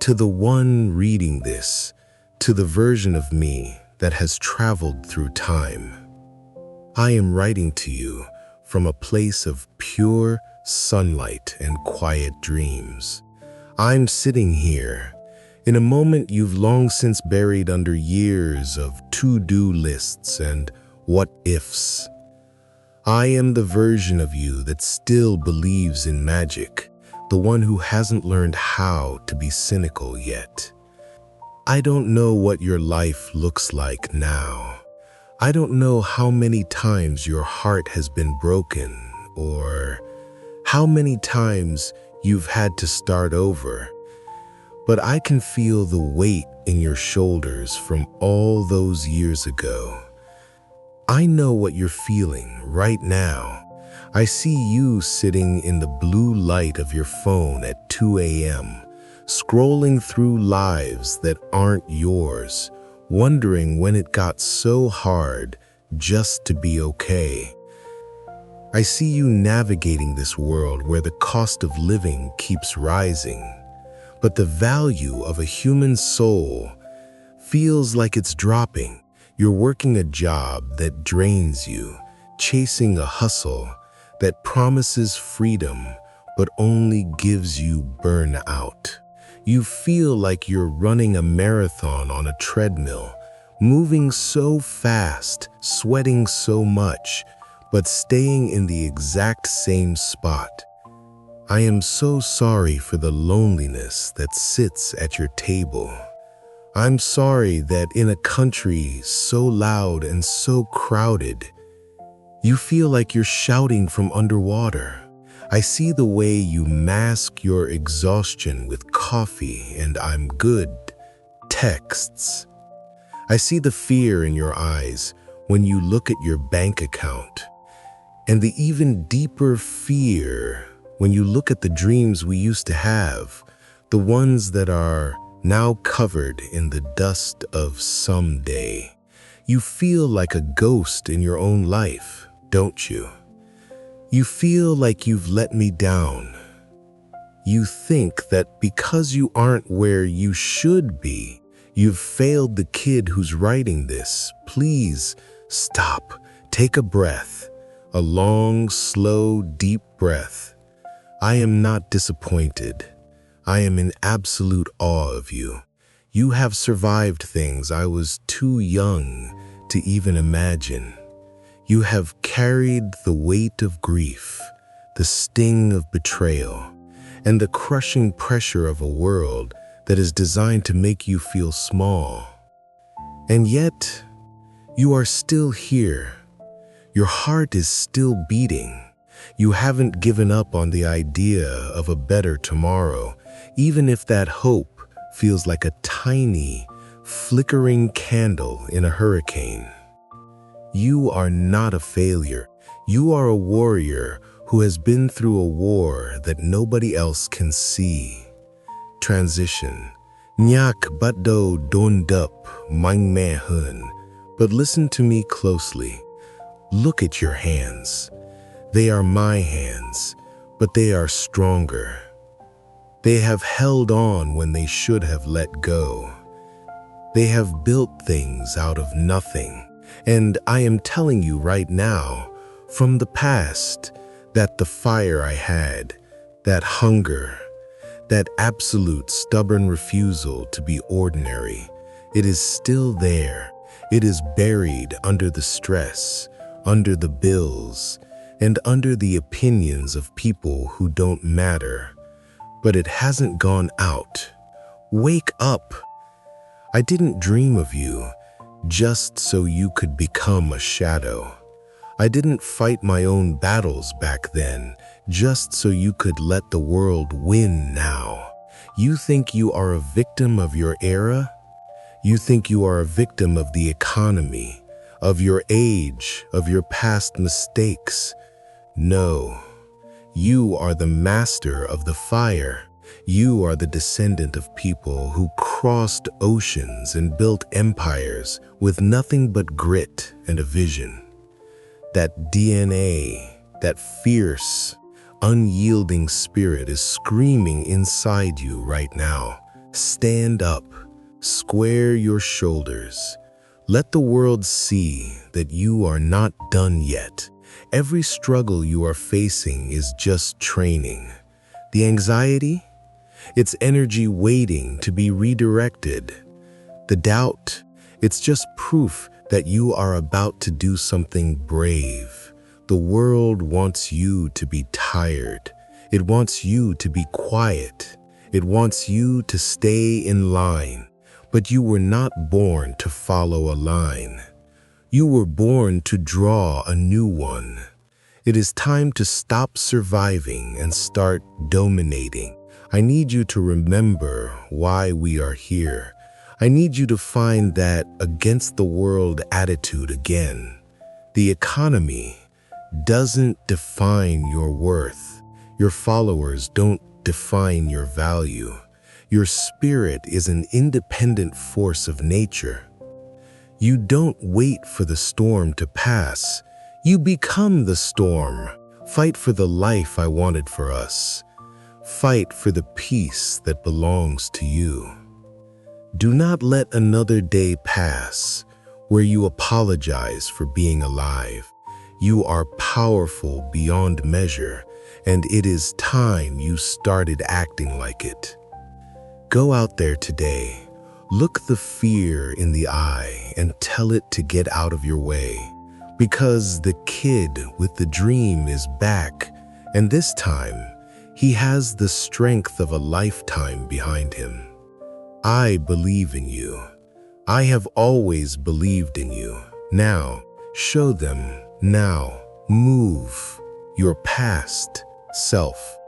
To the one reading this, to the version of me that has traveled through time, I am writing to you from a place of pure sunlight and quiet dreams. I'm sitting here in a moment you've long since buried under years of to-do lists and what-ifs. I am the version of you that still believes in magic, the one who hasn't learned how to be cynical yet. I don't know what your life looks like now. I don't know how many times your heart has been broken or how many times you've had to start over. But I can feel the weight in your shoulders from all those years ago. I know what you're feeling right now. I see you sitting in the blue light of your phone at 2 a.m., scrolling through lives that aren't yours, wondering when it got so hard just to be okay. I see you navigating this world where the cost of living keeps rising, but the value of a human soul feels like it's dropping. You're working a job that drains you, chasing a hustle that promises freedom but only gives you burnout. You feel like you're running a marathon on a treadmill, moving so fast, sweating so much, but staying in the exact same spot. I am so sorry for the loneliness that sits at your table. I'm sorry that in a country so loud and so crowded, you feel like you're shouting from underwater. I see the way you mask your exhaustion with coffee and "I'm good" texts. I see the fear in your eyes when you look at your bank account, and the even deeper fear when you look at the dreams we used to have, the ones that are now covered in the dust of someday. You feel like a ghost in your own life, don't you? You feel like you've let me down. You think that because you aren't where you should be, you've failed the kid who's writing this. Please stop. Take a breath. A long, slow, deep breath. I am not disappointed. I am in absolute awe of you. You have survived things I was too young to even imagine. You have carried the weight of grief, the sting of betrayal, and the crushing pressure of a world that is designed to make you feel small. And yet, you are still here. Your heart is still beating. You haven't given up on the idea of a better tomorrow, even if that hope feels like a tiny, flickering candle in a hurricane. You are not a failure. You are a warrior who has been through a war that nobody else can see. Transition. Nyak batdo dondup mang me hun. But listen to me closely. Look at your hands. They are my hands, but they are stronger. They have held on when they should have let go. They have built things out of nothing. And I am telling you right now, from the past, that the fire I had, that hunger, that absolute stubborn refusal to be ordinary, it is still there. It is buried under the stress, under the bills, and under the opinions of people who don't matter. But it hasn't gone out. Wake up! I didn't dream of you just so you could become a shadow. I didn't fight my own battles back then just so you could let the world win now. You think you are a victim of your era? You think you are a victim of the economy, of your age, of your past mistakes. No, you are the master of the fire. You are the descendant of people who crossed oceans and built empires with nothing but grit and a vision. That DNA, that fierce, unyielding spirit is screaming inside you right now. Stand up, square your shoulders. Let the world see that you are not done yet. Every struggle you are facing is just training. The anxiety? It's energy waiting to be redirected. The doubt? It's just proof that you are about to do something brave. The world wants you to be tired. It wants you to be quiet. It wants you to stay in line. But you were not born to follow a line. You were born to draw a new one. It is time to stop surviving and start dominating. I need you to remember why we are here. I need you to find that against the world attitude again. The economy doesn't define your worth. Your followers don't define your value. Your spirit is an independent force of nature. You don't wait for the storm to pass. You become the storm. Fight for the life I wanted for us. Fight for the peace that belongs to you. Do not let another day pass where you apologize for being alive. You are powerful beyond measure, and it is time you started acting like it. Go out there today. Look the fear in the eye and tell it to get out of your way. Because the kid with the dream is back, and this time, he has the strength of a lifetime behind him. I believe in you. I have always believed in you. Now, show them. Now, move your past self.